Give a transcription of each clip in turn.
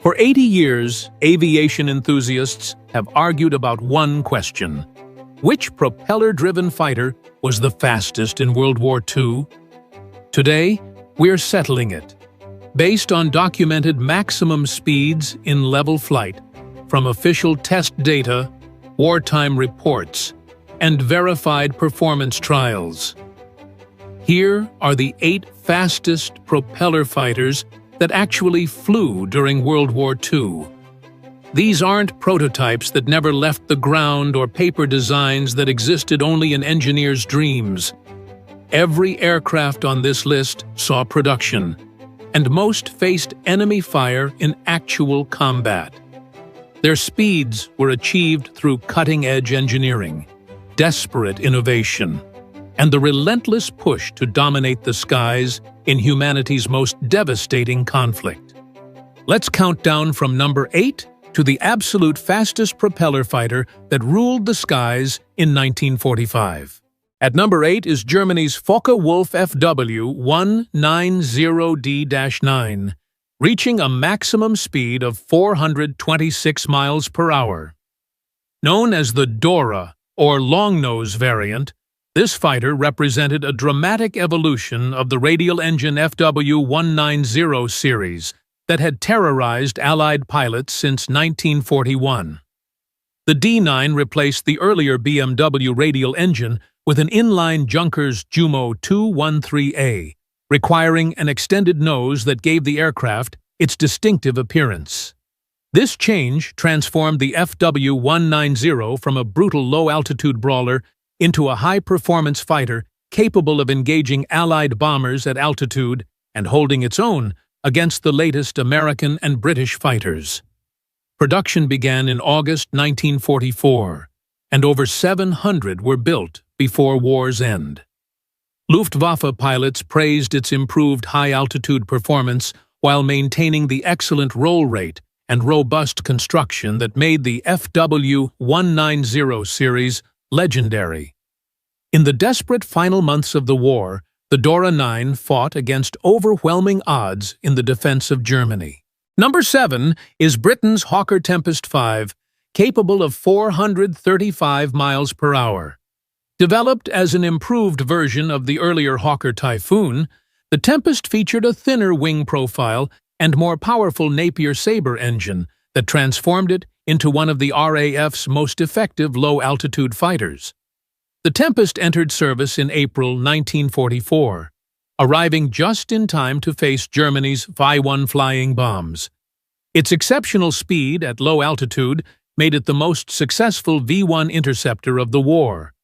For 80 years, aviation enthusiasts have argued about one question: which propeller-driven fighter was the fastest in World War II? Today, we're settling it, based on documented maximum speeds in level flight, from official test data, wartime reports, and verified performance trials. Here are the 8 fastest propeller fighters that actually flew during World War II. These aren't prototypes that never left the ground or paper designs that existed only in engineers' dreams. Every aircraft on this list saw production, and most faced enemy fire in actual combat. Their speeds were achieved through cutting-edge engineering, desperate innovation, and the relentless push to dominate the skies in humanity's most devastating conflict. Let's count down from number 8 to the absolute fastest propeller fighter that ruled the skies in 1945. At number 8 is Germany's Focke-Wulf Fw 190D-9, reaching a maximum speed of 426 miles per hour. Known as the Dora, or long-nose variant, this fighter represented a dramatic evolution of the radial engine Fw 190 series that had terrorized Allied pilots since 1941. The D9 replaced the earlier BMW radial engine with an inline Junkers Jumo 213A, requiring an extended nose that gave the aircraft its distinctive appearance. This change transformed the Fw 190 from a brutal low-altitude brawler into a high-performance fighter capable of engaging Allied bombers at altitude and holding its own against the latest American and British fighters. Production began in August 1944, and over 700 were built before war's end. Luftwaffe pilots praised its improved high-altitude performance while maintaining the excellent roll rate and robust construction that made the Fw 190 series legendary. In the desperate final months of the war, the Dora 9 fought against overwhelming odds in the defense of Germany. Number 7 is Britain's Hawker Tempest 5, capable of 435 miles per hour. Developed as an improved version of the earlier Hawker Typhoon, the Tempest featured a thinner wing profile and more powerful Napier Sabre engine that transformed it into one of the RAF's most effective low-altitude fighters. The Tempest entered service in April 1944, arriving just in time to face Germany's V-1 flying bombs. Its exceptional speed at low altitude made it the most successful V-1 interceptor of the war,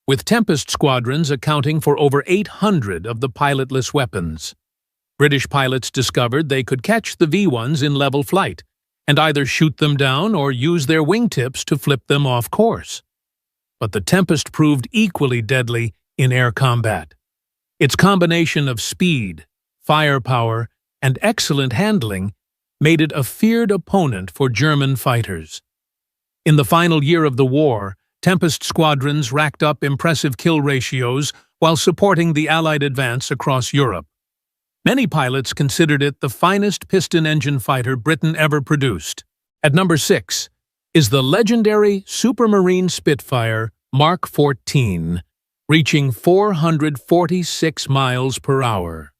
with Tempest squadrons accounting for over 800 of the pilotless weapons. British pilots discovered they could catch the V-1s in level flight, and either shoot them down or use their wingtips to flip them off course. But the Tempest proved equally deadly in air combat. Its combination of speed, firepower, and excellent handling made it a feared opponent for German fighters. In the final year of the war, Tempest squadrons racked up impressive kill ratios while supporting the Allied advance across Europe. Many pilots considered it the finest piston-engine fighter Britain ever produced. At number 6 is the legendary Supermarine Spitfire Mk XIV, reaching 446 miles per hour.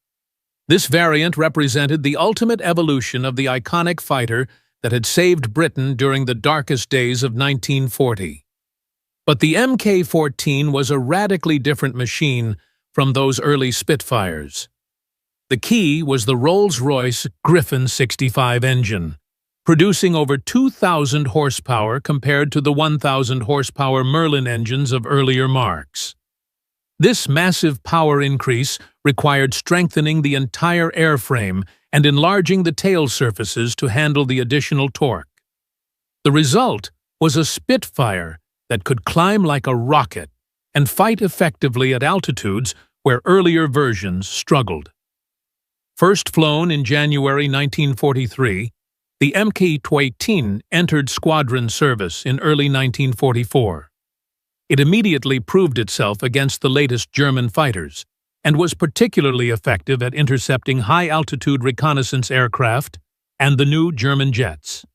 This variant represented the ultimate evolution of the iconic fighter that had saved Britain during the darkest days of 1940. But the Mk14 was a radically different machine from those early Spitfires. The key was the Rolls-Royce Griffon 65 engine, producing over 2,000 horsepower compared to the 1,000 horsepower Merlin engines of earlier marks. This massive power increase required strengthening the entire airframe and enlarging the tail surfaces to handle the additional torque. The result was a Spitfire that could climb like a rocket and fight effectively at altitudes where earlier versions struggled. First flown in January 1943, the Mk XIV entered squadron service in early 1944. It immediately proved itself against the latest German fighters and was particularly effective at intercepting high-altitude reconnaissance aircraft and the new German jets.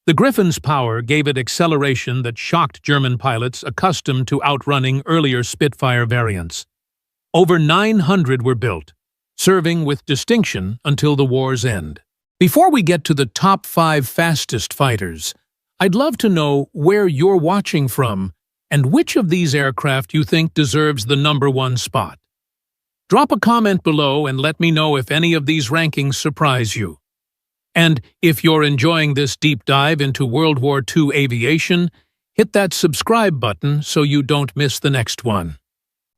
The Griffin's power gave it acceleration that shocked German pilots accustomed to outrunning earlier Spitfire variants. Over 900 were built, serving with distinction until the war's end. Before we get to the top 5 fastest fighters, I'd love to know where you're watching from and which of these aircraft you think deserves the #1 spot. Drop a comment below and let me know if any of these rankings surprise you. And if you're enjoying this deep dive into World War II aviation, hit that subscribe button so you don't miss the next one.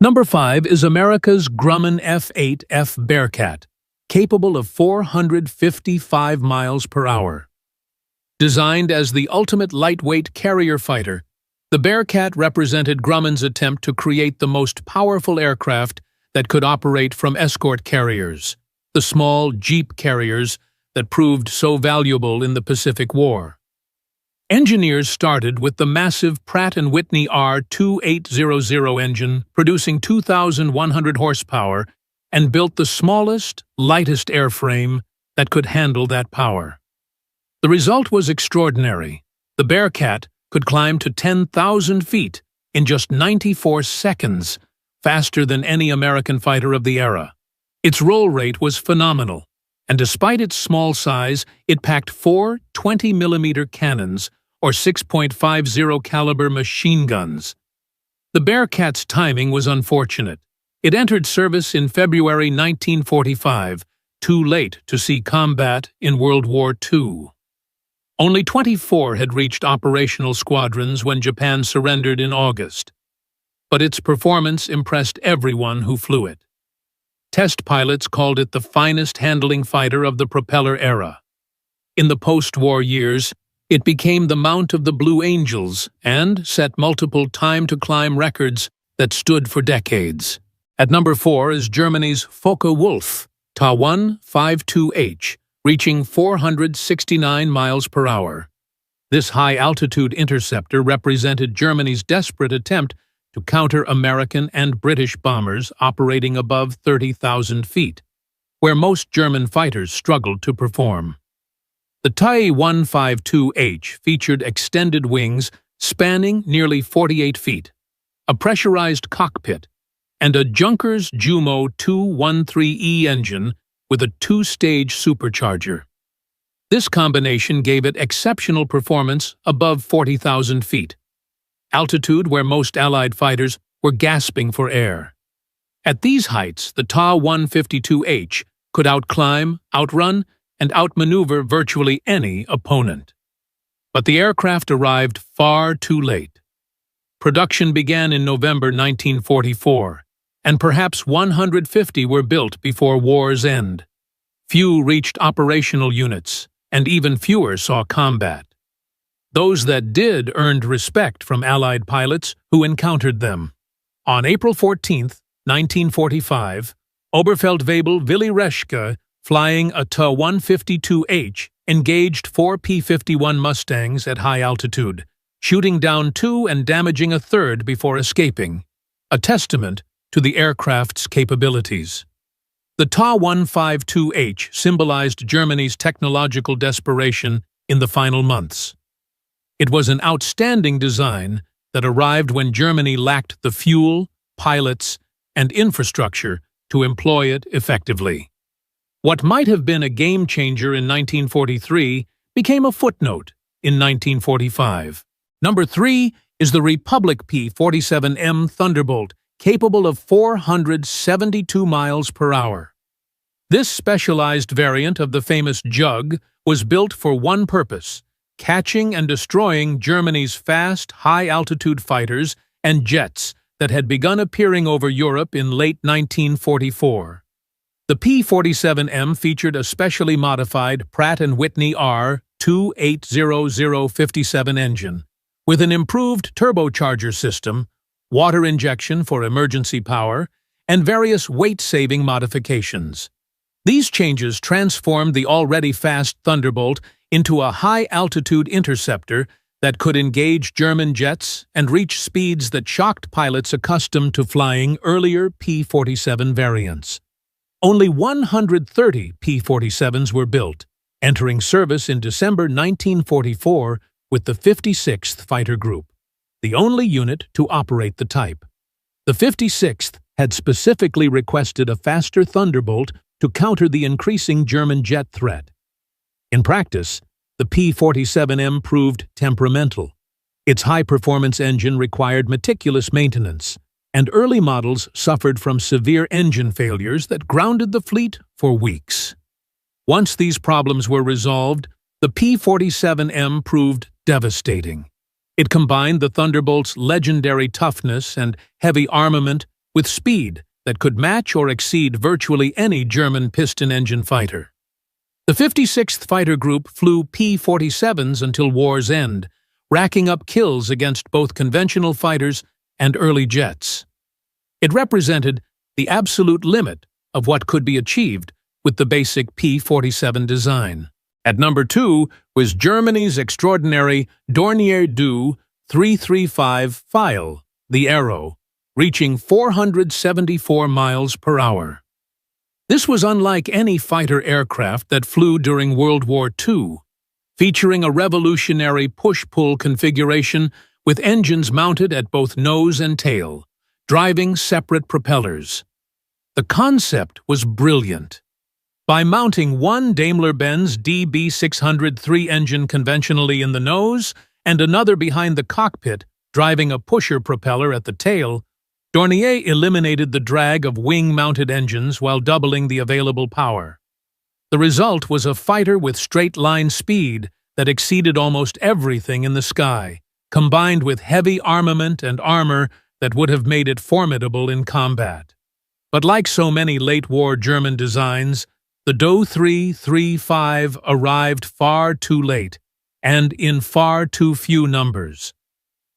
Number 5 is America's Grumman F8F Bearcat, capable of 455 miles per hour. Designed as the ultimate lightweight carrier fighter, the Bearcat represented Grumman's attempt to create the most powerful aircraft that could operate from escort carriers, the small jeep carriers that proved so valuable in the Pacific War. Engineers started with the massive Pratt & Whitney R2800 engine, producing 2,100 horsepower, and built the smallest, lightest airframe that could handle that power. The result was extraordinary. The Bearcat could climb to 10,000 feet in just 94 seconds, faster than any American fighter of the era. Its roll rate was phenomenal, and despite its small size, it packed 4 20mm cannons or 6.50 caliber machine guns. The Bearcat's timing was unfortunate. It entered service in February 1945, too late to see combat in World War II. Only 24 had reached operational squadrons when Japan surrendered in August. But its performance impressed everyone who flew it. Test pilots called it the finest handling fighter of the propeller era. In the post-war years, it became the mount of the Blue Angels and set multiple time-to-climb records that stood for decades. At number 4 is Germany's Focke-Wulf Ta 152H, reaching 469 miles per hour. This high-altitude interceptor represented Germany's desperate attempt to counter American and British bombers operating above 30,000 feet, where most German fighters struggled to perform. The Ta 152H featured extended wings spanning nearly 48 feet, a pressurized cockpit, and a Junkers Jumo 213E engine with a 2-stage supercharger. This combination gave it exceptional performance above 40,000 feet, altitude where most Allied fighters were gasping for air. At these heights, the Ta 152H could outclimb, outrun, and outmaneuver virtually any opponent. But the aircraft arrived far too late. Production began in November 1944, and perhaps 150 were built before war's end. Few reached operational units, and even fewer saw combat. Those that did earned respect from Allied pilots who encountered them. On April 14, 1945, Oberfeldwebel Willy Reschke, flying a Ta 152H, engaged 4 P-51 Mustangs at high altitude, shooting down 2 and damaging a third before escaping, a testament to the aircraft's capabilities. The Ta 152H symbolized Germany's technological desperation in the final months. It was an outstanding design that arrived when Germany lacked the fuel, pilots, and infrastructure to employ it effectively. What might have been a game-changer in 1943 became a footnote in 1945. Number 3 is the Republic P-47M Thunderbolt, capable of 472 miles per hour. This specialized variant of the famous Jug was built for one purpose: catching and destroying Germany's fast, high-altitude fighters and jets that had begun appearing over Europe in late 1944. The P-47M featured a specially modified Pratt & Whitney R280057 engine, with an improved turbocharger system, water injection for emergency power, and various weight-saving modifications. These changes transformed the already fast Thunderbolt into a high-altitude interceptor that could engage German jets and reach speeds that shocked pilots accustomed to flying earlier P-47 variants. Only 130 P-47s were built, entering service in December 1944 with the 56th Fighter Group, the only unit to operate the type. The 56th had specifically requested a faster Thunderbolt to counter the increasing German jet threat. In practice, the P-47M proved temperamental. Its high-performance engine required meticulous maintenance, and early models suffered from severe engine failures that grounded the fleet for weeks. Once these problems were resolved, the P-47M proved devastating. It combined the Thunderbolt's legendary toughness and heavy armament with speed that could match or exceed virtually any German piston-engine fighter. The 56th Fighter Group flew P-47s until war's end, racking up kills against both conventional fighters and early jets. It represented the absolute limit of what could be achieved with the basic P-47 design. At number 2 was Germany's extraordinary Dornier Do 335 Pfeil, the Aero, reaching 474 miles per hour. This was unlike any fighter aircraft that flew during World War II, featuring a revolutionary push-pull configuration with engines mounted at both nose and tail, driving separate propellers. The concept was brilliant. By mounting one Daimler-Benz DB603 engine conventionally in the nose and another behind the cockpit, driving a pusher propeller at the tail, Dornier eliminated the drag of wing-mounted engines while doubling the available power. The result was a fighter with straight-line speed that exceeded almost everything in the sky, combined with heavy armament and armor that would have made it formidable in combat. But like so many late-war German designs, the Do 335 arrived far too late, and in far too few numbers.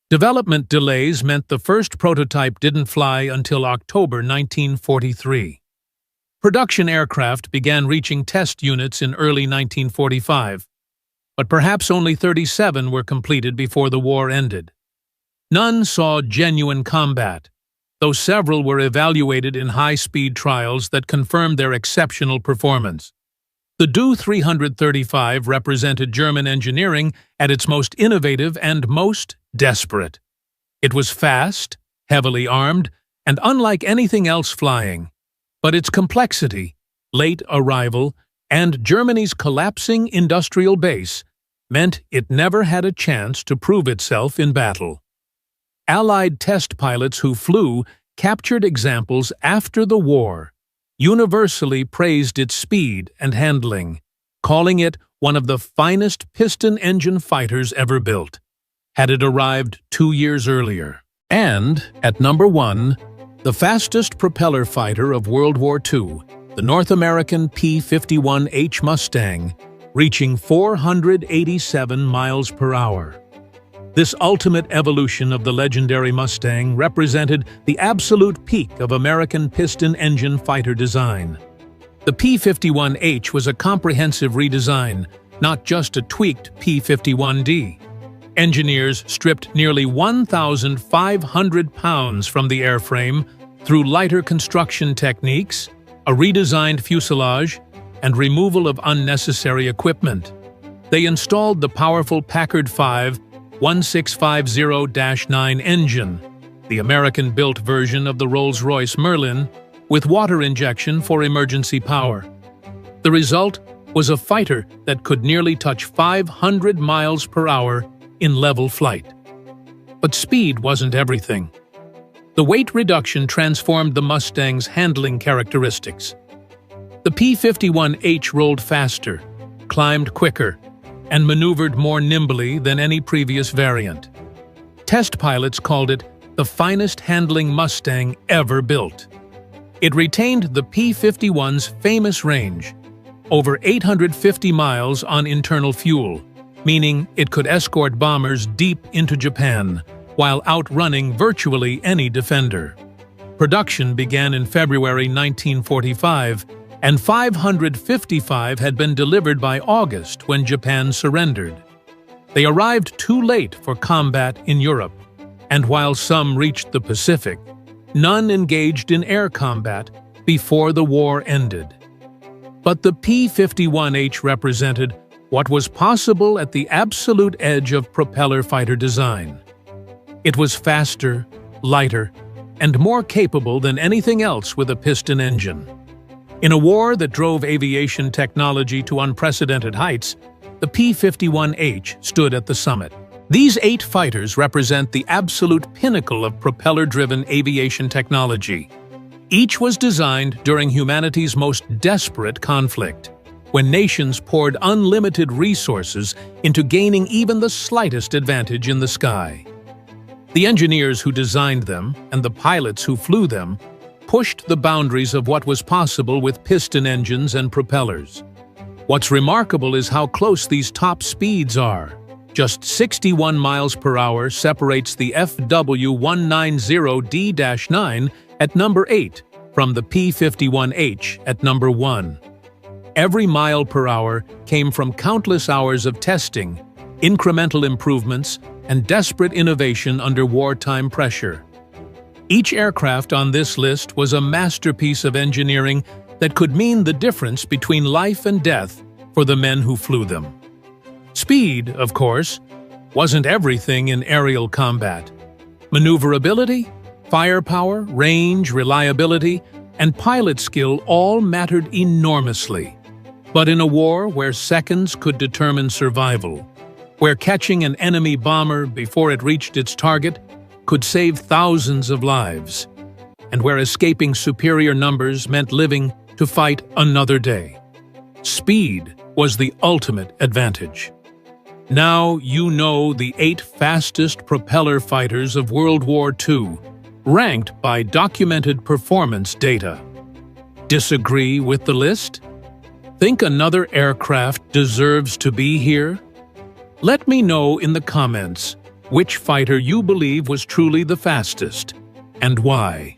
Development delays meant the first prototype didn't fly until October 1943. Production aircraft began reaching test units in early 1945, but perhaps only 37 were completed before the war ended. None saw genuine combat, though several were evaluated in high-speed trials that confirmed their exceptional performance. The Do 335 represented German engineering at its most innovative and most desperate. It was fast, heavily armed, and unlike anything else flying. But its complexity, late arrival, and Germany's collapsing industrial base meant it never had a chance to prove itself in battle. Allied test pilots who flew captured examples after the war, universally praised its speed and handling, calling it one of the finest piston-engine fighters ever built, had it arrived 2 years earlier. And, at number 1, the fastest propeller fighter of World War II, the North American P-51H Mustang, reaching 487 miles per hour. This ultimate evolution of the legendary Mustang represented the absolute peak of American piston-engine fighter design. The P-51H was a comprehensive redesign, not just a tweaked P-51D. Engineers stripped nearly 1,500 pounds from the airframe through lighter construction techniques, a redesigned fuselage, and removal of unnecessary equipment. They installed the powerful Packard 5 1650-9 engine, the American-built version of the Rolls-Royce Merlin, with water injection for emergency power. The result was a fighter that could nearly touch 500 miles per hour in level flight. But speed wasn't everything. The weight reduction transformed the Mustang's handling characteristics. The P-51H rolled faster, climbed quicker, and maneuvered more nimbly than any previous variant. Test pilots called it the finest handling Mustang ever built. It retained the P-51's famous range, over 850 miles on internal fuel, meaning it could escort bombers deep into Japan while outrunning virtually any defender. Production began in February 1945, and 555 had been delivered by August when Japan surrendered. They arrived too late for combat in Europe, and while some reached the Pacific, none engaged in air combat before the war ended. But the P-51H represented what was possible at the absolute edge of propeller fighter design. It was faster, lighter, and more capable than anything else with a piston engine. In a war that drove aviation technology to unprecedented heights, the P-51H stood at the summit. These 8 fighters represent the absolute pinnacle of propeller-driven aviation technology. Each was designed during humanity's most desperate conflict, when nations poured unlimited resources into gaining even the slightest advantage in the sky. The engineers who designed them and the pilots who flew them pushed the boundaries of what was possible with piston engines and propellers. What's remarkable is how close these top speeds are. Just 61 miles per hour separates the FW190D-9 at number 8 from the P-51H at number 1. Every mile per hour came from countless hours of testing, incremental improvements, and desperate innovation under wartime pressure. Each aircraft on this list was a masterpiece of engineering that could mean the difference between life and death for the men who flew them. Speed, of course, wasn't everything in aerial combat. Maneuverability, firepower, range, reliability, and pilot skill all mattered enormously. But in a war where seconds could determine survival, where catching an enemy bomber before it reached its target could save thousands of lives, and where escaping superior numbers meant living to fight another day, speed was the ultimate advantage. Now you know the 8 fastest propeller fighters of World War II, ranked by documented performance data. Disagree with the list? Think another aircraft deserves to be here? Let me know in the comments which fighter you believe was truly the fastest, and why.